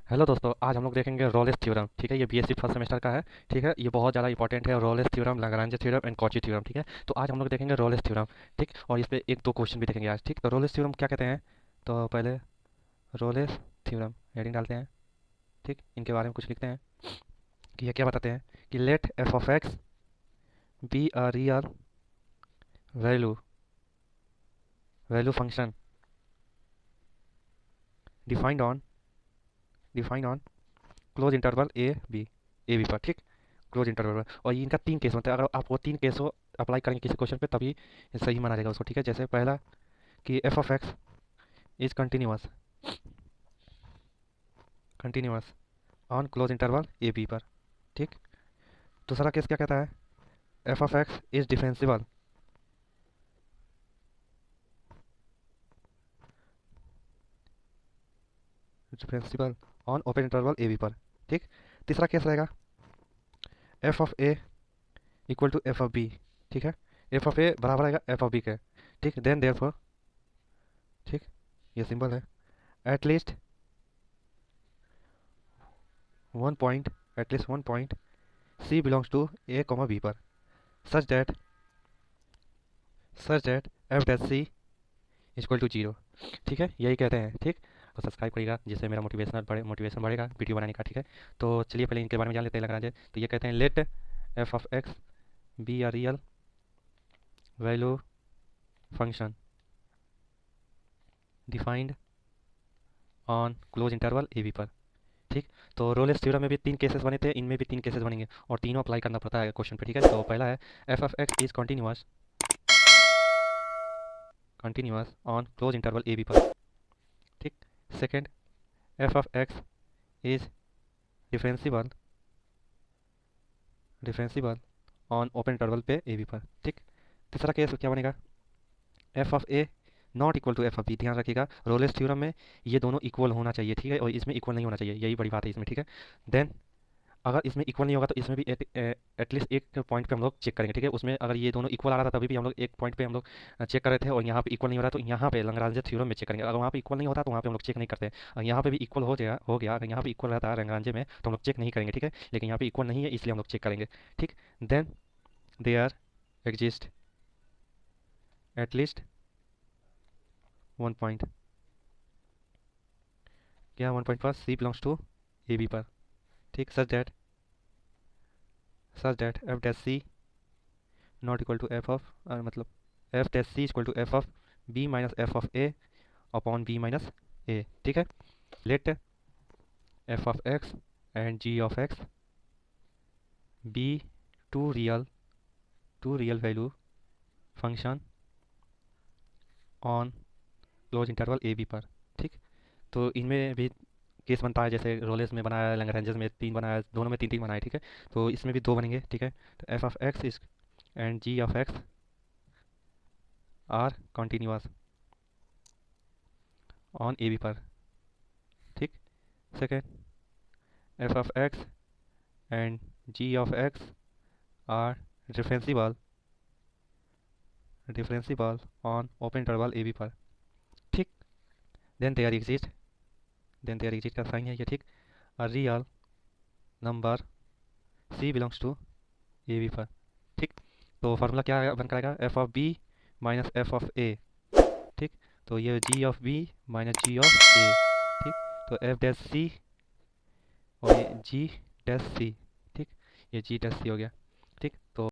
Hello दोस्तों, आज हम लोग देखेंगे रोलेस थ्योरम। ठीक है, ये बीएससी फर्स्ट सेमेस्टर का है। ठीक है, ये बहुत ज़्यादा इंपॉर्टेंट है। Rolle's theorem, Lagrange theorem and Cauchy theorem. ठीक है, तो आज हम लोग देखेंगे रोलेस थ्योरम। ठीक, और इस पे एक दो क्वेश्चन भी देखेंगे आज। ठीक, तो रोलेस थ्योरम क्या कहते हैं? तो पहले रोलेस थ्योरम हेडिंग डालते हैं। ठीक, इनके बारे में कुछ लिखते हैं कि ये क्या बताते हैं कि let f of x be a real value value function defined on defined on close interval a b पर। ठीक, क्लोज इंटरवल पर। और ये इनका तीन केस होता है। अगर आप वो तीन केस अप्लाई करेंगे किसी क्वेश्चन पे तभी सही माना जाएगा उसको। ठीक है, जैसे पहला कि f of x is continuous on close interval a b पर। ठीक, दूसरा केस क्या कहता है? F of x is differential on open interval a b पर। ठीक, तीसरा केस रहेगा f of a equal to f of b. ठीक है, एफ ऑफ ए बराबर रहेगा एफ ऑफ बी के। ठीक, देन देयरफॉर, ठीक, ये सिंबल है, at least one point at least one point c belongs to a comma b पर, such that f dash c equal to zero. ठीक है, यही कहते हैं। ठीक, तो सब्सक्राइब करिएगा जिससे मेरा मोटिवेशन बढ़ेगा वीडियो बनाने का। ठीक है, तो चलिए पहले इनके बारे में जान लेते हैं लग्रांज। तो ये कहते हैं let f of x be a real value function defined on close interval a b पर। ठीक, तो रोलेस थ्योरम में भी तीन केसेस बने थे, इनमें भी तीन केसेस बनेंगे और तीनों अप्लाई करना पड़ता है क्वेश्चन पे। ठीक है, तो पहला है f of x is continuous on close interval a b पर। ठीक, second, f of x is differential differential on open interval पे ए बी पर। ठीक, तीसरा केस क्या बनेगा? F of a not equal to f of b. ध्यान रखिएगा, रोलेस थ्योरम में ये दोनों इक्वल होना चाहिए। ठीक है, और इसमें इक्वल नहीं होना चाहिए, यही बड़ी बात है इसमें। ठीक है, देन अगर इसमें इक्वल नहीं होगा तो इसमें भी एटलीस्ट एक पॉइंट पे हम लोग चेक करेंगे। ठीक है, उसमें अगर ये दोनों इक्वल आ रहा था तभी भी हम लोग एक पॉइंट पे हम लोग चेक कर रहे थे, और यहाँ पे इक्वल नहीं हो रहा तो यहाँ पे लैग्रांज थ्योरम में चेक करेंगे। अगर वहाँ पे इक्वल नहीं होता तो वहाँ पे हम लोग चेक नहीं करते। अगर यहाँ पे भी इक्वल हो गया, अगर यहाँ पे इक्वल रहता है लैग्रांज में तो हम लोग चेक नहीं करेंगे। ठीक है, लेकिन यहाँ पे इक्वल नहीं है इसलिए हम लोग चेक करेंगे। ठीक, then there exist at least one point, क्या वन पॉइंट पर c belongs to a b पर। ठीक, such that f dash c not equal to f of, मतलब f dash c equal to f of b minus f of a upon b minus a. ठीक है, let f of x and g of x be two real value function on close interval a b पर। ठीक, तो इनमें भी case बनता है जैसे रोलेस में बनाया है, लैग्रेंजेस में तीन बनाया, दोनों में तीन तीन बनाए। ठीक है, तो इसमें भी दो बनेंगे। ठीक है, तो f of x is and g of x are continuous on a b पर। ठीक, second, f of x and g of x are differential differential on open interval a b पर। ठीक, देन देयर एग्जिस्ट का sign है ये। ठीक, a real number c belongs to a b पर। ठीक, तो फार्मूला क्या बन कराएगा? F of b minus f of a. ठीक, तो ये जी of b minus g of a. ठीक, तो एफ डैश सी और ये जी डैश सी। ठीक, ये जी डैश सी हो गया। ठीक, तो